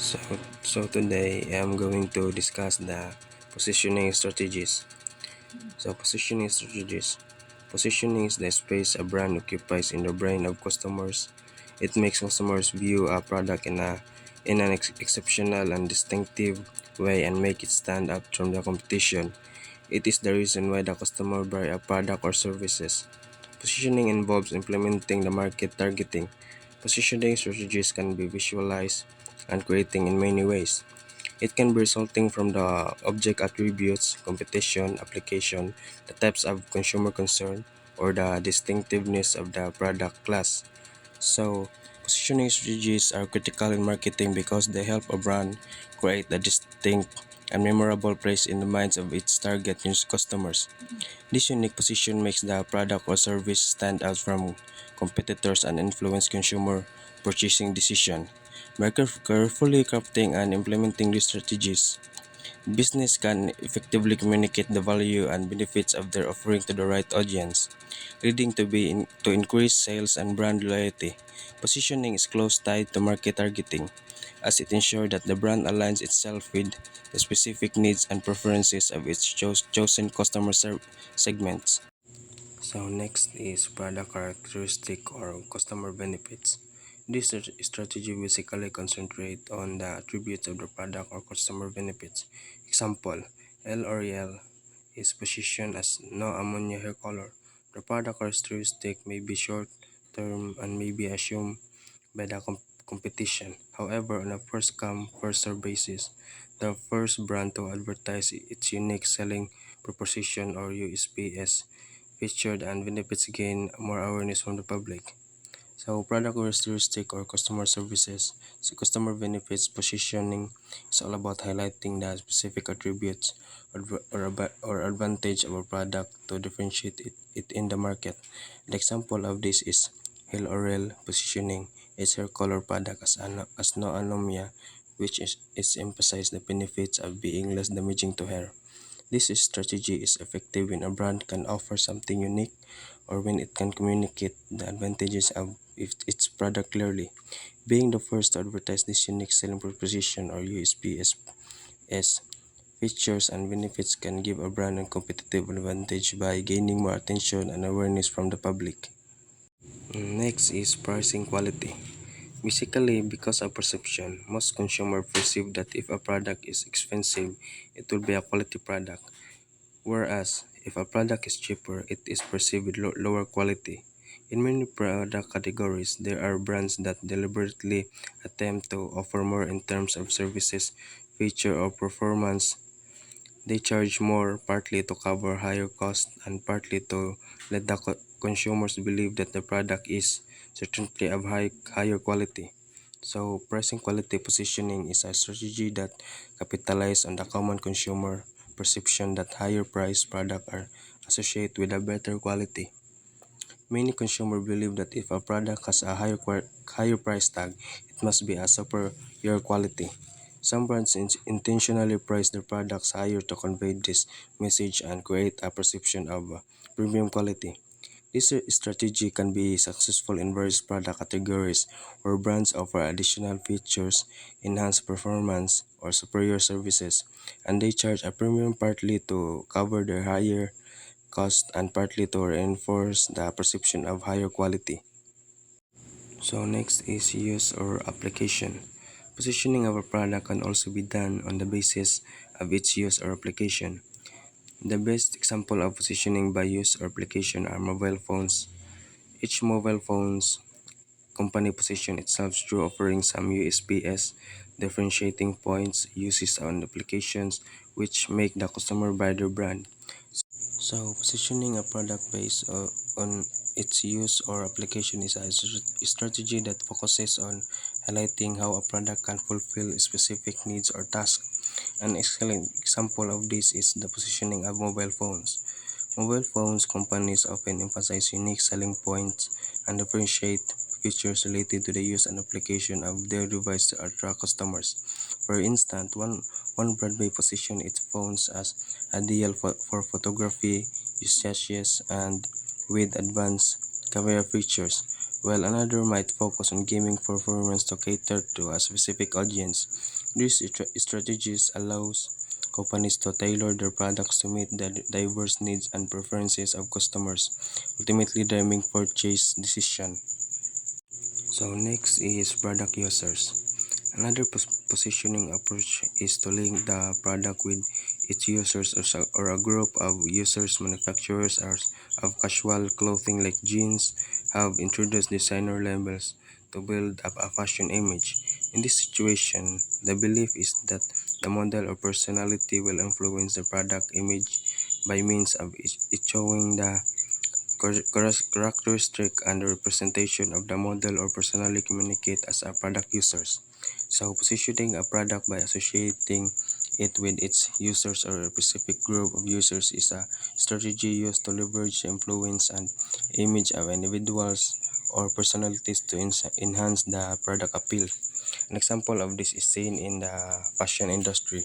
So, so today I'm going to discuss the positioning strategies. So positioning strategies. Positioning is the space a brand occupies in the brain of customers. It makes customers view a product in an exceptional and distinctive way and make it stand out from the competition. It is the reason why the customer buy a product or services. Positioning involves implementing the market targeting. Positioning strategies can be visualized and creating in many ways. It can be resulting from the object attributes, competition, application, the types of consumer concern, or the distinctiveness of the product class. So, positioning strategies are critical in marketing because they help a brand create a distinct and memorable place in the minds of its target customers. This unique position makes the product or service stand out from competitors and influence consumer purchasing decision. By carefully crafting and implementing these strategies, business can effectively communicate the value and benefits of their offering to the right audience, leading to increased sales and brand loyalty. Positioning is close tied to market targeting, as it ensures that the brand aligns itself with the specific needs and preferences of its chosen customer segments. So next is product characteristic or customer benefits. This strategy basically concentrate on the attributes of the product or customer benefits. Example, L'Oreal is positioned as no ammonia hair color. The product characteristic may be short term and may be assumed by the competition. However, on a first come, first served basis, the first brand to advertise its unique selling proposition or USP featured and benefits gain more awareness from the public. So product characteristic or customer services. So customer benefits positioning is all about highlighting the specific attributes or advantage of a product to differentiate it in the market. The example of this is Hill Oral positioning its hair color product as no anomia, which is emphasize the benefits of being less damaging to hair. This strategy is effective when a brand can offer something unique or when it can communicate the advantages of its product clearly. Being the first to advertise this unique selling proposition or USPs features and benefits can give a brand a competitive advantage by gaining more attention and awareness from the public. Next is pricing quality. Basically, because of perception, most consumers perceive that if a product is expensive, it will be a quality product. Whereas, if a product is cheaper, it is perceived with lower quality. In many product categories, there are brands that deliberately attempt to offer more in terms of services, feature, or performance. They charge more, partly to cover higher costs and partly to let the consumers believe that the product is certainly of higher quality. So, pricing quality positioning is a strategy that capitalizes on the common consumer perception that higher priced products are associated with a better quality. Many consumers believe that if a product has a higher price tag, it must be a superior quality. Some brands intentionally price their products higher to convey this message and create a perception of premium quality. This strategy can be successful in various product categories where brands offer additional features, enhanced performance, or superior services, and they charge a premium partly to cover their higher cost and partly to reinforce the perception of higher quality. So next is use or application. Positioning of a product can also be done on the basis of its use or application. The best example of positioning by use or application are mobile phones. Each mobile phone's company position itself through offering some USPs, differentiating points, uses on applications which make the customer buy their brand. So, positioning a product based on its use or application is a strategy that focuses on highlighting how a product can fulfill specific needs or tasks. An excellent example of this is the positioning of mobile phones. Mobile phones companies often emphasize unique selling points and differentiate features related to the use and application of their device to attract customers. For instance, one brand may position its phones as ideal for photography usages and with advanced camera features, while another might focus on gaming performance to cater to a specific audience. These strategies allows companies to tailor their products to meet the diverse needs and preferences of customers, ultimately driving purchase decision. So next is product users. Another positioning approach is to link the product with its users or a group of users. Manufacturers of casual clothing like jeans have introduced designer labels to build up a fashion image. In this situation, the belief is that the model or personality will influence the product image by means of it showing the characteristic and the representation of the model or personally communicate as a product users. So positioning a product by associating it with its users or a specific group of users is a strategy used to leverage the influence and image of individuals or personalities to enhance the product appeal. An example of this is seen in the fashion industry,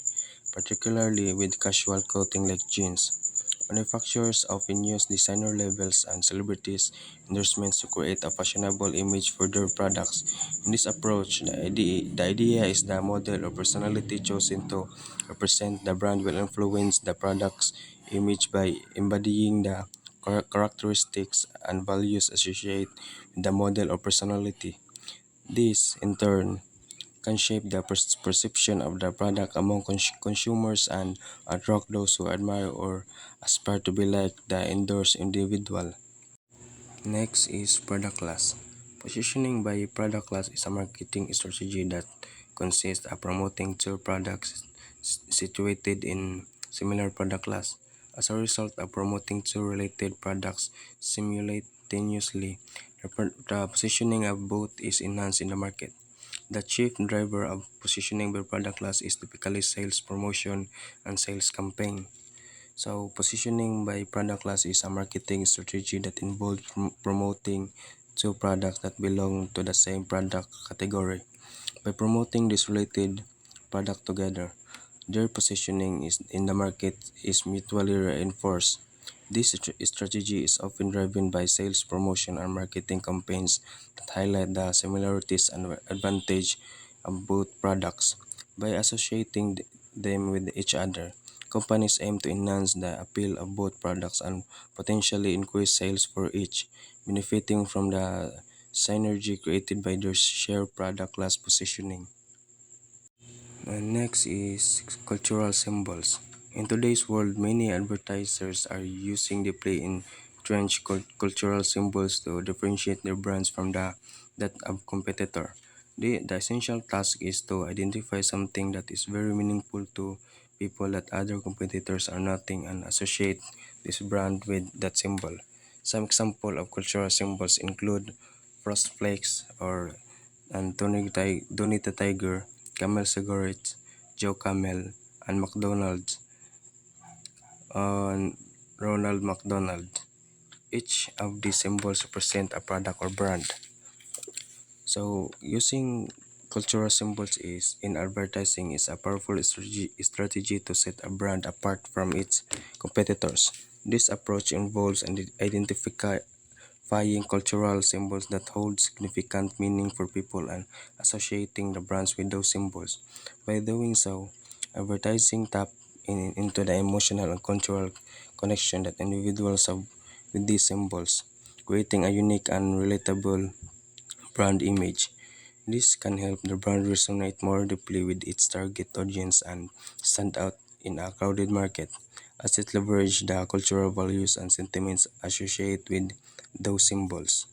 particularly with casual clothing like jeans. Manufacturers often use designer labels and celebrities' endorsements to create a fashionable image for their products. In this approach, the idea is the model or personality chosen to represent the brand will influence the product's image by embodying the characteristics and values associated with the model or personality. This, in turn, can shape the perception of the product among consumers and attract those who admire or aspire to be like the endorsed individual. Next is product class. Positioning by product class is a marketing strategy that consists of promoting two products situated in similar product class. As a result of promoting two related products simultaneously, the positioning of both is enhanced in the market. The chief driver of positioning by product class is typically sales promotion and sales campaign. So, positioning by product class is a marketing strategy that involves promoting two products that belong to the same product category. By promoting this related product together, their positioning is in the market is mutually reinforced. This strategy is often driven by sales promotion and marketing campaigns that highlight the similarities and advantage of both products. By associating them with each other, companies aim to enhance the appeal of both products and potentially increase sales for each, benefiting from the synergy created by their shared product class positioning. And next is cultural symbols. In today's world, many advertisers are using display in entrenched cultural symbols to differentiate their brands from that of competitor. The essential task is to identify something that is very meaningful to people that other competitors are nothing and associate this brand with that symbol. Some example of cultural symbols include frost flakes or and Tony the Tiger, Camel Cigarettes, Joe Camel, and McDonald's on Ronald McDonald. Each of these symbols represent a product or brand. So using cultural symbols is in advertising is a powerful strategy to set a brand apart from its competitors. This approach involves identifying cultural symbols that hold significant meaning for people and associating the brands with those symbols. By doing so, advertising tap into the emotional and cultural connection that individuals have with these symbols, creating a unique and relatable brand image. This can help the brand resonate more deeply with its target audience and stand out in a crowded market as it leverages the cultural values and sentiments associated with those symbols.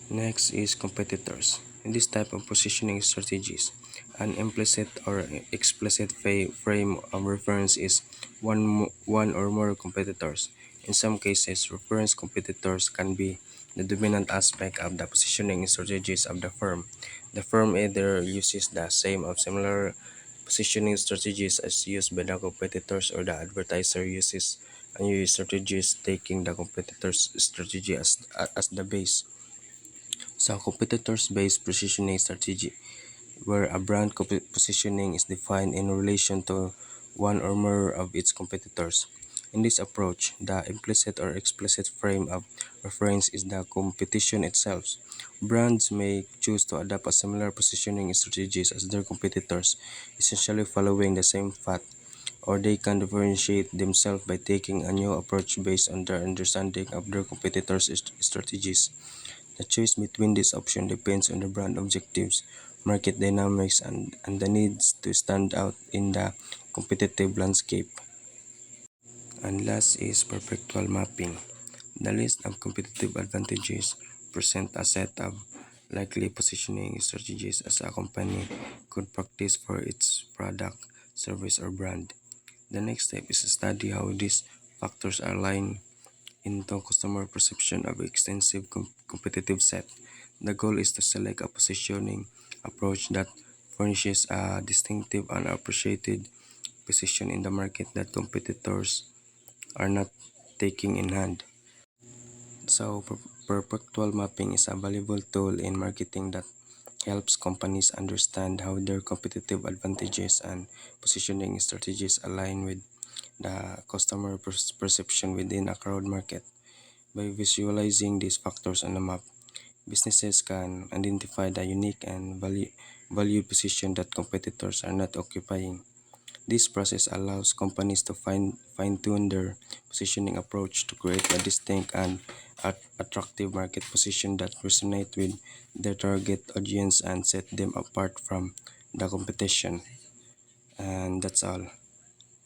Next is competitors. In this type of positioning strategies, an implicit or explicit frame of reference is one or more competitors. In some cases, reference competitors can be the dominant aspect of the positioning strategies of the firm. The firm either uses the same or similar positioning strategies as used by the competitors or the advertiser uses unused strategies taking the competitor's strategy as the base. So competitors-based positioning strategy, where a brand positioning is defined in relation to one or more of its competitors. In this approach, the implicit or explicit frame of reference is the competition itself. Brands may choose to adopt a similar positioning strategies as their competitors, essentially following the same path, or they can differentiate themselves by taking a new approach based on their understanding of their competitors' strategies. The choice between these options depends on the brand objectives, market dynamics, and the needs to stand out in the competitive landscape. And last is perpetual mapping. The list of competitive advantages present a set of likely positioning strategies as a company could practice for its product, service, or brand. The next step is to study how these factors align into customer perception of extensive competitive set. The goal is to select a positioning approach that furnishes a distinctive and appreciated position in the market that competitors are not taking in hand. So, perpetual mapping is a valuable tool in marketing that helps companies understand how their competitive advantages and positioning strategies align with the customer perception within a crowd market. By visualizing these factors on a map, businesses can identify the unique and value position that competitors are not occupying. This process allows companies to fine-tune their positioning approach to create a distinct and attractive market position that resonate with their target audience and set them apart from the competition. And that's all.